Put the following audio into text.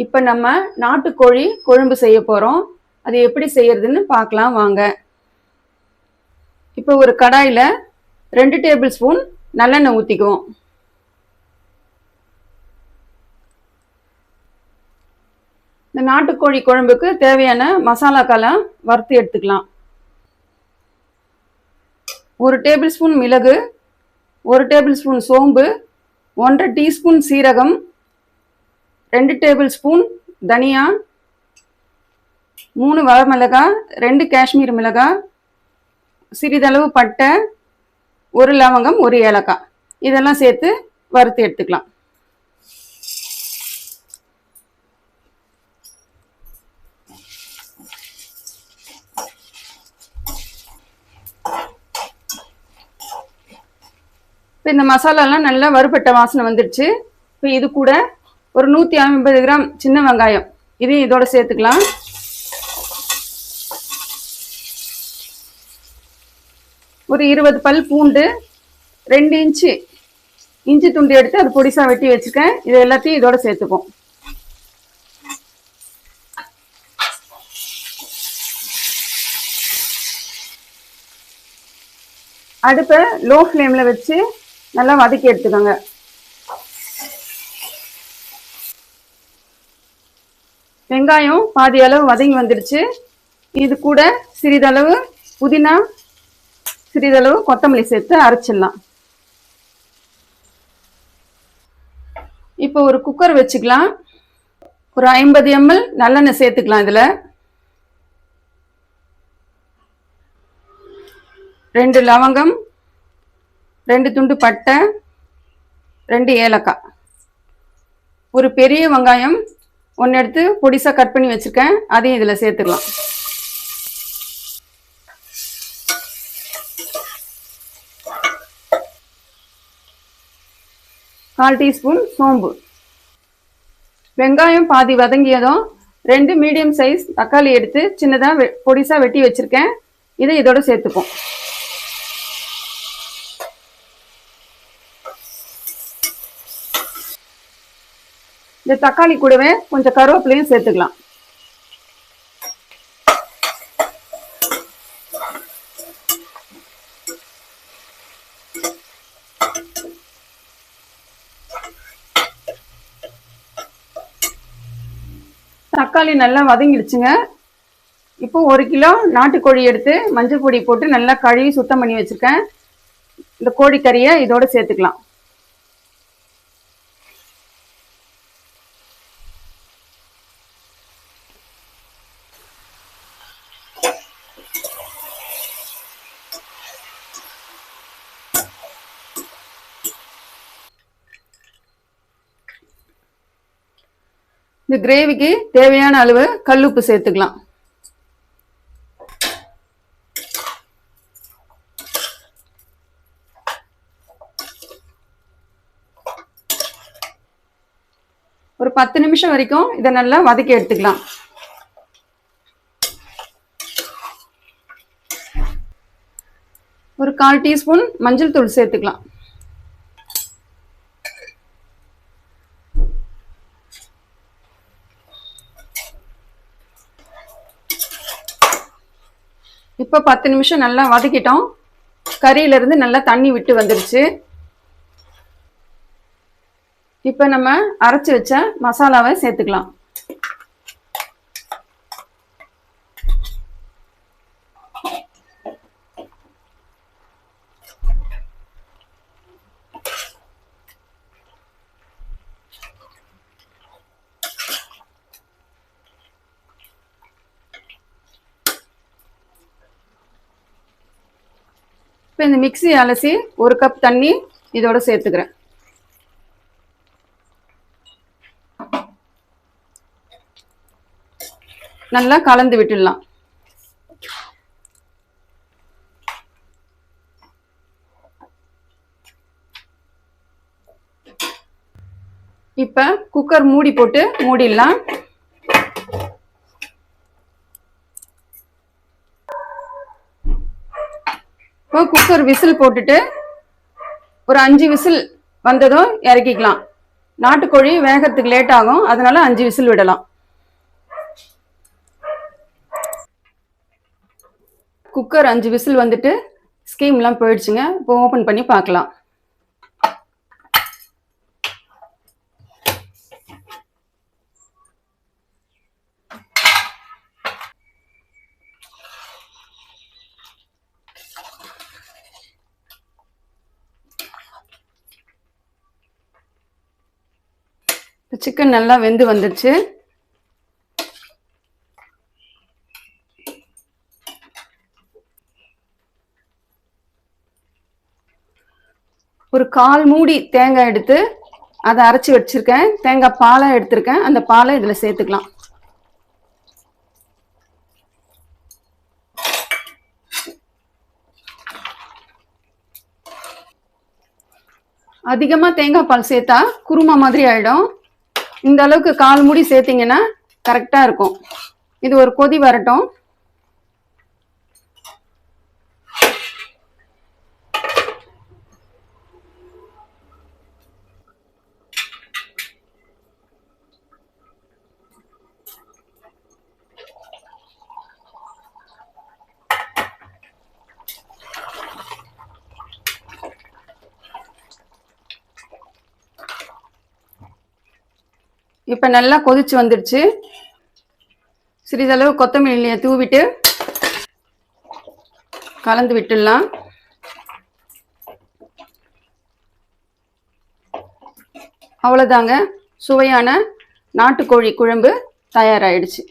இப்போ நம்ம நாட்டுக்கோழி குழம்பு செய்ய போகிறோம். அது எப்படி செய்யறதுன்னு பார்க்கலாம் வாங்க. இப்போ ஒரு கடாயில் 2 டேபிள் ஸ்பூன் நல்லெண்ணெய் ஊற்றிக்குவோம். இந்த நாட்டுக்கோழி குழம்புக்கு தேவையான மசாலாக்கெல்லாம் வறுத்து எடுத்துக்கலாம். 1 டேபிள் ஸ்பூன் மிளகு, 1 டேபிள் ஸ்பூன் சோம்பு, 1.5 டீஸ்பூன் சீரகம், 2 டேபிள் ஸ்பூன் தனியா, 3 வரமிளகாய், 2 காஷ்மீர் மிளகாய், சிறிதளவு பட்டை, 1 லவங்கம், 1 ஏலக்காய், இதெல்லாம் சேர்த்து வறுத்து எடுத்துக்கலாம். இப்போ இந்த மசாலாலாம் நல்லா வறுபட்ட வாசனை வந்துடுச்சு. இப்போ இது கூட ஒரு 150 கிராம் சின்ன வெங்காயம் இதையும் இதோட சேர்த்துக்கலாம். ஒரு 20 பல் பூண்டு, 2 இஞ்சி துண்டு எடுத்து அது பொடிசா வெட்டி வச்சுக்கேன். இது எல்லாத்தையும் இதோட சேர்த்துப்போம். அடுப்பை லோ ஃப்ளேம்ல வச்சு நல்லா வதக்கி எடுத்துக்கோங்க. வெங்காயம் பாதி அளவு வதங்கி வந்துடுச்சு. இது கூட சிறிதளவு புதினா, சிறிதளவு கொத்தமல்லி சேர்த்து அரைச்சிடலாம். இப்போ ஒரு குக்கர் வச்சுக்கலாம். ஒரு 50 ml நல்லெண்ணெய் சேர்த்துக்கலாம். இதுல 2 லவங்கம், 2 துண்டு பட்டை, 2 ஏலக்காய், ஒரு பெரிய வெங்காயம் 1 எடுத்து பொடிசா கட் பண்ணி வச்சிருக்கேன். அதையும் இதுல சேர்த்துக்கலாம். கால் டீஸ்பூன் சோம்பு. வெங்காயம் பாதி வதங்கியதும் 2 மீடியம் சைஸ் தக்காளி எடுத்து சின்னதா பொடிசா வெட்டி வச்சிருக்கேன். இதை இதோட சேர்த்துப்போம். இந்த தக்காளி கூடவே கொஞ்சம் கருவேப்பிலையும் சேர்த்துக்கலாம். தக்காளி நல்லா வதங்கிடுச்சுங்க. இப்போ 1 கிலோ நாட்டுக்கோழி எடுத்து மஞ்சள் பொடி போட்டு நல்லா கழுவி சுத்தம் பண்ணி வச்சிருக்கேன். இந்த கோழிக்கறியை இதோட சேர்த்துக்கலாம். இந்த கிரேவிக்கு தேவையான அளவு கல்லுப்பு சேர்த்துக்கலாம். ஒரு 10 நிமிஷம் வரைக்கும் இதை நல்லா வதக்கி எடுத்துக்கலாம். ஒரு 1/4 டீஸ்பூன் மஞ்சள் தூள் சேர்த்துக்கலாம். இப்போ 10 நிமிஷம் நல்லா வதக்கிட்டோம். கறியிலிருந்து நல்லா தண்ணி விட்டு வந்துடுச்சு. இப்போ நம்ம அரைச்சி வச்ச மசாலாவை சேர்த்துக்கலாம். இப்போ இந்த மிக்ஸி அலசி 1 கப் தண்ணி இதோட சேர்த்துக்கிறேன். நல்லா கலந்து விட்டுடலாம். இப்ப குக்கர் மூடி போட்டு மூடிடலாம். இப்போ குக்கர் விசில் போட்டுட்டு ஒரு 5 விசில் வந்ததும் இறக்கிக்கலாம். நாட்டுக்கோழி வேகறதுக்கு லேட் ஆகும், அதனால 5 விசில் விடலாம். குக்கர் 5 விசில் வந்துட்டு ஸ்கீம்லாம் போயிடுச்சுங்க. இப்போ ஓப்பன் பண்ணி பார்க்கலாம். சிக்கன் நல்லா வெந்து வந்துடுச்சு. ஒரு 1/4 மூடி தேங்காய் எடுத்து அதை அரைச்சி வச்சிருக்கேன். தேங்காய் பாலை எடுத்திருக்கேன். அந்த பாலை இதில் சேர்த்துக்கலாம். அதிகமாக தேங்காய் பால் சேர்த்தா குருமா மாதிரி ஆகிடும். இந்த அளவுக்கு 1/4 மூடி சேர்த்திங்கன்னா கரெக்டாக இருக்கும். இது ஒரு கொதி வரட்டும். இப்போ நல்லா கொதிச்சு வந்துடுச்சு. சிறிதளவு கொத்தமல்லியை தூவிட்டு கலந்து விட்டுடலாம். அவ்வளோதாங்க, சுவையான நாட்டுக்கோழி குழம்பு தயாராகிடுச்சு.